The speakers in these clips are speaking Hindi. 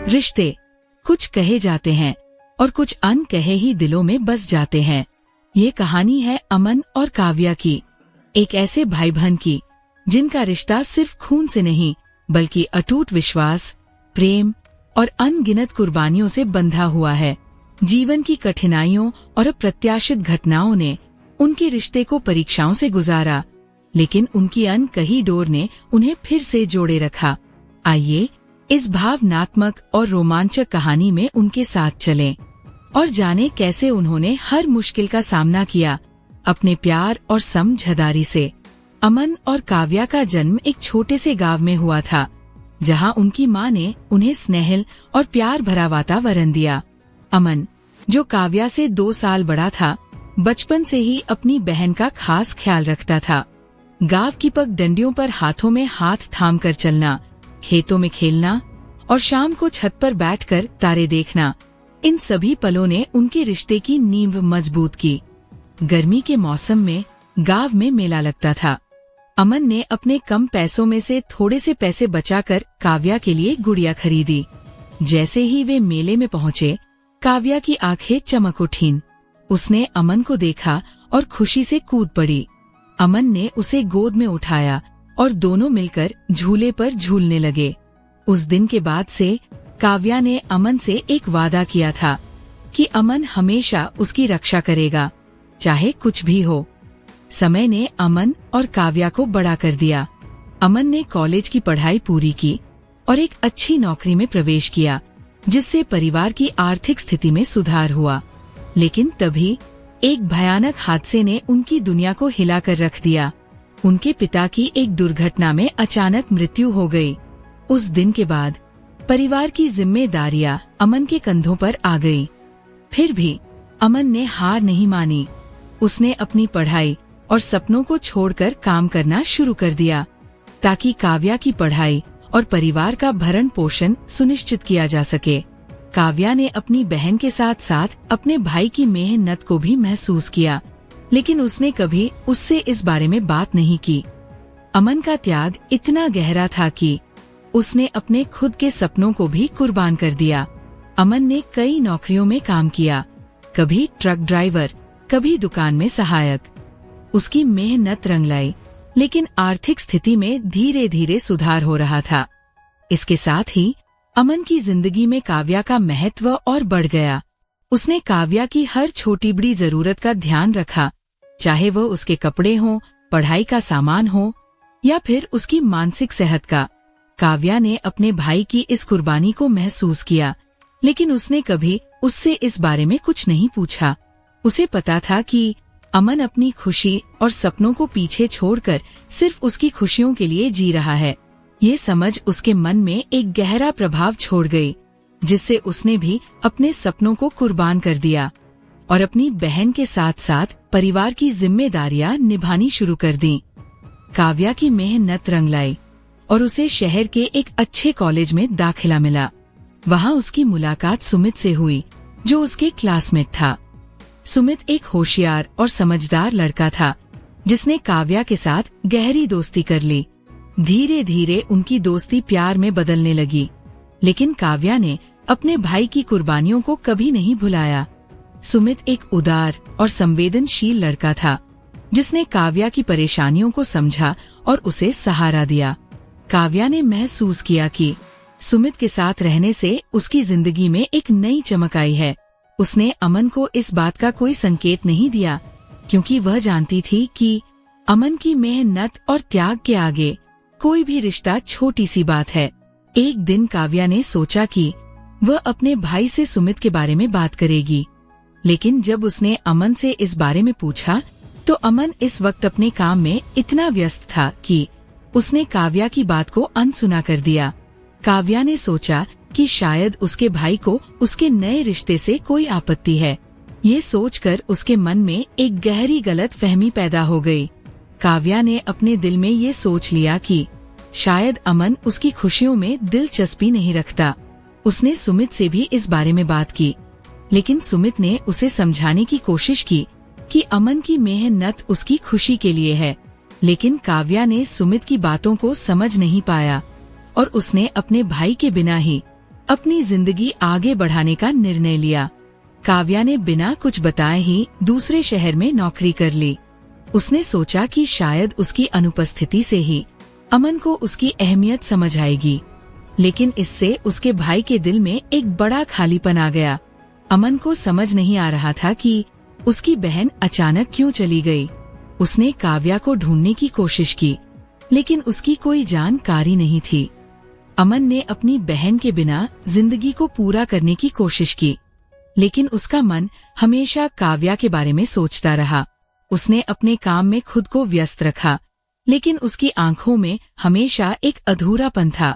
रिश्ते कुछ कहे जाते हैं और कुछ अनकहे ही दिलों में बस जाते हैं। ये कहानी है अमन और काव्या की, एक ऐसे भाई बहन की जिनका रिश्ता सिर्फ खून से नहीं बल्कि अटूट विश्वास, प्रेम और अनगिनत कुर्बानियों से बंधा हुआ है। जीवन की कठिनाइयों और अप्रत्याशित घटनाओं ने उनके रिश्ते को परीक्षाओं से गुजारा, लेकिन उनकी अनकही डोर ने उन्हें फिर से जोड़े रखा। आइए इस भावनात्मक और रोमांचक कहानी में उनके साथ चलें और जानें कैसे उन्होंने हर मुश्किल का सामना किया अपने प्यार और समझदारी से। अमन और काव्या का जन्म एक छोटे से गांव में हुआ था, जहां उनकी मां ने उन्हें स्नेह और प्यार भरा वातावरण दिया। अमन, जो काव्या से 2 साल बड़ा था, बचपन से ही अपनी बहन का खास ख्याल रखता था। गांव की पगडंडियों पर हाथों में हाथ थाम कर चलना, खेतों में खेलना और शाम को छत पर बैठकर तारे देखना, इन सभी पलों ने उनके रिश्ते की नींव मजबूत की। गर्मी के मौसम में गांव में मेला लगता था। अमन ने अपने कम पैसों में से थोड़े से पैसे बचाकर काव्या के लिए गुड़िया खरीदी। जैसे ही वे मेले में पहुंचे, काव्या की आंखें चमक उठीं। उसने अमन को देखा और खुशी से कूद पड़ी। अमन ने उसे गोद में उठाया और दोनों मिलकर झूले पर झूलने लगे। उस दिन के बाद से काव्या ने अमन से एक वादा किया था कि अमन हमेशा उसकी रक्षा करेगा, चाहे कुछ भी हो। समय ने अमन और काव्या को बड़ा कर दिया। अमन ने कॉलेज की पढ़ाई पूरी की और एक अच्छी नौकरी में प्रवेश किया, जिससे परिवार की आर्थिक स्थिति में सुधार हुआ। लेकिन तभी एक भयानक हादसे ने उनकी दुनिया को हिलाकर रख दिया। उनके पिता की एक दुर्घटना में अचानक मृत्यु हो गई। उस दिन के बाद परिवार की जिम्मेदारियां अमन के कंधों पर आ गई। फिर भी अमन ने हार नहीं मानी। उसने अपनी पढ़ाई और सपनों को छोड़कर काम करना शुरू कर दिया, ताकि काव्या की पढ़ाई और परिवार का भरण पोषण सुनिश्चित किया जा सके। काव्या ने अपनी बहन के साथ साथ अपने भाई की मेहनत को भी महसूस किया, लेकिन उसने कभी उससे इस बारे में बात नहीं की। अमन का त्याग इतना गहरा था कि उसने अपने खुद के सपनों को भी कुर्बान कर दिया। अमन ने कई नौकरियों में काम किया, कभी ट्रक ड्राइवर, कभी दुकान में सहायक। उसकी मेहनत रंग लाई, लेकिन आर्थिक स्थिति में धीरे धीरे सुधार हो रहा था। इसके साथ ही अमन की जिंदगी में काव्या का महत्व और बढ़ गया। उसने काव्या की हर छोटी बड़ी जरूरत का ध्यान रखा, चाहे वह उसके कपड़े हों, पढ़ाई का सामान हो या फिर उसकी मानसिक सेहत का। काव्या ने अपने भाई की इस कुर्बानी को महसूस किया, लेकिन उसने कभी उससे इस बारे में कुछ नहीं पूछा। उसे पता था कि अमन अपनी खुशी और सपनों को पीछे छोड़कर सिर्फ उसकी खुशियों के लिए जी रहा है। ये समझ उसके मन में एक गहरा प्रभाव छोड़ गई, जिससे उसने भी अपने सपनों को कुर्बान कर दिया और अपनी बहन के साथ साथ परिवार की जिम्मेदारियां निभानी शुरू कर दी। काव्या की मेहनत रंग लाई और उसे शहर के एक अच्छे कॉलेज में दाखिला मिला। वहां उसकी मुलाकात सुमित से हुई, जो उसके क्लासमेट था। सुमित एक होशियार और समझदार लड़का था, जिसने काव्या के साथ गहरी दोस्ती कर ली। धीरे धीरे उनकी दोस्ती प्यार में बदलने लगी, लेकिन काव्या ने अपने भाई की कुर्बानियों को कभी नहीं भुलाया। सुमित एक उदार और संवेदनशील लड़का था, जिसने काव्या की परेशानियों को समझा और उसे सहारा दिया। काव्या ने महसूस किया कि सुमित के साथ रहने से उसकी जिंदगी में एक नई चमक आई है। उसने अमन को इस बात का कोई संकेत नहीं दिया, क्योंकि वह जानती थी कि अमन की मेहनत और त्याग के आगे कोई भी रिश्ता छोटी सी बात है। एक दिन काव्या ने सोचा कि वह अपने भाई से सुमित के बारे में बात करेगी, लेकिन जब उसने अमन से इस बारे में पूछा तो अमन इस वक्त अपने काम में इतना व्यस्त था कि उसने काव्या की बात को अनसुना कर दिया। काव्या ने सोचा कि शायद उसके भाई को उसके नए रिश्ते से कोई आपत्ति है। ये सोचकर उसके मन में एक गहरी गलत फहमी पैदा हो गई। काव्या ने अपने दिल में ये सोच लिया कि शायद अमन उसकी खुशियों में दिलचस्पी नहीं रखता। उसने सुमित से भी इस बारे में बात की, लेकिन सुमित ने उसे समझाने की कोशिश की कि अमन की मेहनत उसकी खुशी के लिए है। लेकिन काव्या ने सुमित की बातों को समझ नहीं पाया और उसने अपने भाई के बिना ही अपनी जिंदगी आगे बढ़ाने का निर्णय लिया। काव्या ने बिना कुछ बताए ही दूसरे शहर में नौकरी कर ली। उसने सोचा कि शायद उसकी अनुपस्थिति से ही अमन को उसकी अहमियत समझ आएगी, लेकिन इससे उसके भाई के दिल में एक बड़ा खालीपन आ गया। अमन को समझ नहीं आ रहा था कि उसकी बहन अचानक क्यों चली गई। उसने काव्या को ढूंढने की कोशिश की, लेकिन उसकी कोई जानकारी नहीं थी। अमन ने अपनी बहन के बिना जिंदगी को पूरा करने की कोशिश की, लेकिन उसका मन हमेशा काव्या के बारे में सोचता रहा। उसने अपने काम में खुद को व्यस्त रखा, लेकिन उसकी आंखों में हमेशा एक अधूरापन था।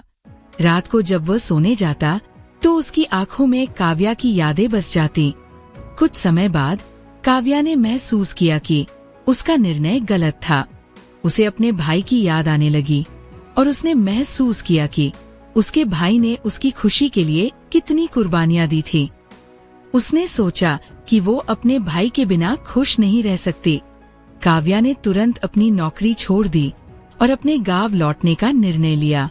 रात को जब वह सोने जाता तो उसकी आंखों में काव्या की यादें बस जाती। कुछ समय बाद काव्या ने महसूस किया कि उसका निर्णय गलत था। उसे अपने भाई की याद आने लगी और उसने महसूस किया कि उसके भाई ने उसकी खुशी के लिए कितनी कुर्बानियां दी थी। उसने सोचा कि वो अपने भाई के बिना खुश नहीं रह सकती। काव्या ने तुरंत अपनी नौकरी छोड़ दी और अपने गांव लौटने का निर्णय लिया।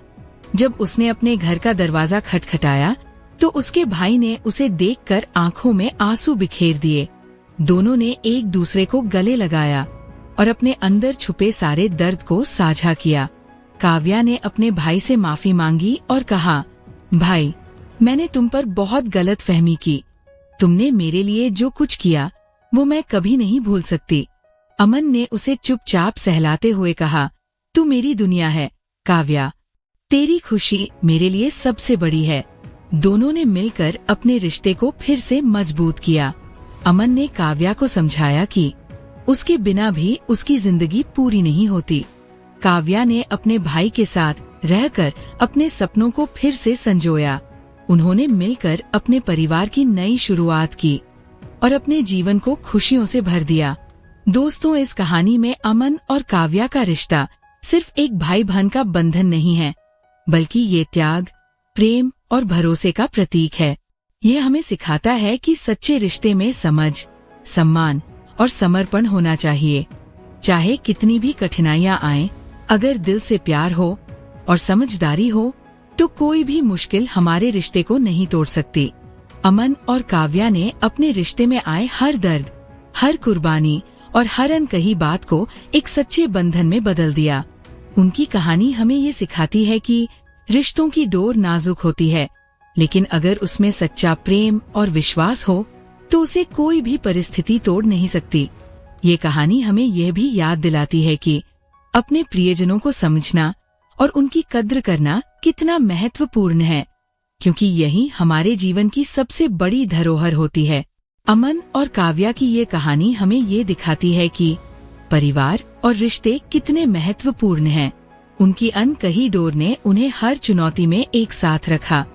जब उसने अपने घर का दरवाजा खटखटाया तो उसके भाई ने उसे देखकर आंखों में आंसू बिखेर दिए। दोनों ने एक दूसरे को गले लगाया और अपने अंदर छुपे सारे दर्द को साझा किया। काव्या ने अपने भाई से माफी मांगी और कहा, भाई, मैंने तुम पर बहुत गलत फहमी की। तुमने मेरे लिए जो कुछ किया वो मैं कभी नहीं भूल सकती। अमन ने उसे चुपचाप सहलाते हुए कहा, तू मेरी दुनिया है काव्या, तेरी खुशी मेरे लिए सबसे बड़ी है। दोनों ने मिलकर अपने रिश्ते को फिर से मजबूत किया। अमन ने काव्या को समझाया कि उसके बिना भी उसकी जिंदगी पूरी नहीं होती। काव्या ने अपने भाई के साथ रहकर अपने सपनों को फिर से संजोया। उन्होंने मिलकर अपने परिवार की नई शुरुआत की और अपने जीवन को खुशियों से भर दिया। दोस्तों, इस कहानी में अमन और काव्या का रिश्ता सिर्फ एक भाई बहन का बंधन नहीं है, बल्कि ये त्याग, प्रेम और भरोसे का प्रतीक है। यह हमें सिखाता है कि सच्चे रिश्ते में समझ, सम्मान और समर्पण होना चाहिए। चाहे कितनी भी कठिनाइयां आएं, अगर दिल से प्यार हो और समझदारी हो तो कोई भी मुश्किल हमारे रिश्ते को नहीं तोड़ सकती। अमन और काव्या ने अपने रिश्ते में आए हर दर्द, हर कुर्बानी और हर अनकही बात को एक सच्चे बंधन में बदल दिया। उनकी कहानी हमें ये सिखाती है कि रिश्तों की डोर नाजुक होती है, लेकिन अगर उसमें सच्चा प्रेम और विश्वास हो तो उसे कोई भी परिस्थिति तोड़ नहीं सकती। ये कहानी हमें यह भी याद दिलाती है कि अपने प्रियजनों को समझना और उनकी कद्र करना कितना महत्वपूर्ण है, क्योंकि यही हमारे जीवन की सबसे बड़ी धरोहर होती है। अमन और काव्या की ये कहानी हमें ये दिखाती है कि परिवार और रिश्ते कितने महत्वपूर्ण हैं। उनकी अनकही डोर ने उन्हें हर चुनौती में एक साथ रखा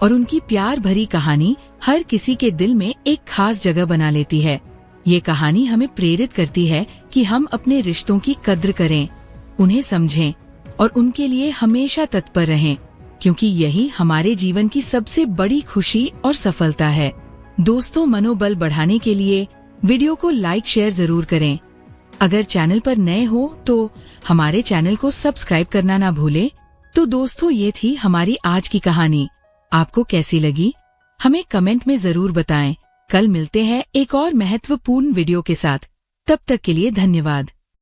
और उनकी प्यार भरी कहानी हर किसी के दिल में एक खास जगह बना लेती है। ये कहानी हमें प्रेरित करती है कि हम अपने रिश्तों की कद्र करें, उन्हें समझें और उनके लिए हमेशा तत्पर रहें, क्योंकि यही हमारे जीवन की सबसे बड़ी खुशी और सफलता है। दोस्तों, मनोबल बढ़ाने के लिए वीडियो को लाइक शेयर जरूर करें। अगर चैनल पर नए हो तो हमारे चैनल को सब्सक्राइब करना ना भूलें। तो दोस्तों, ये थी हमारी आज की कहानी। आपको कैसी लगी हमें कमेंट में जरूर बताएं। कल मिलते हैं एक और महत्वपूर्ण वीडियो के साथ। तब तक के लिए धन्यवाद।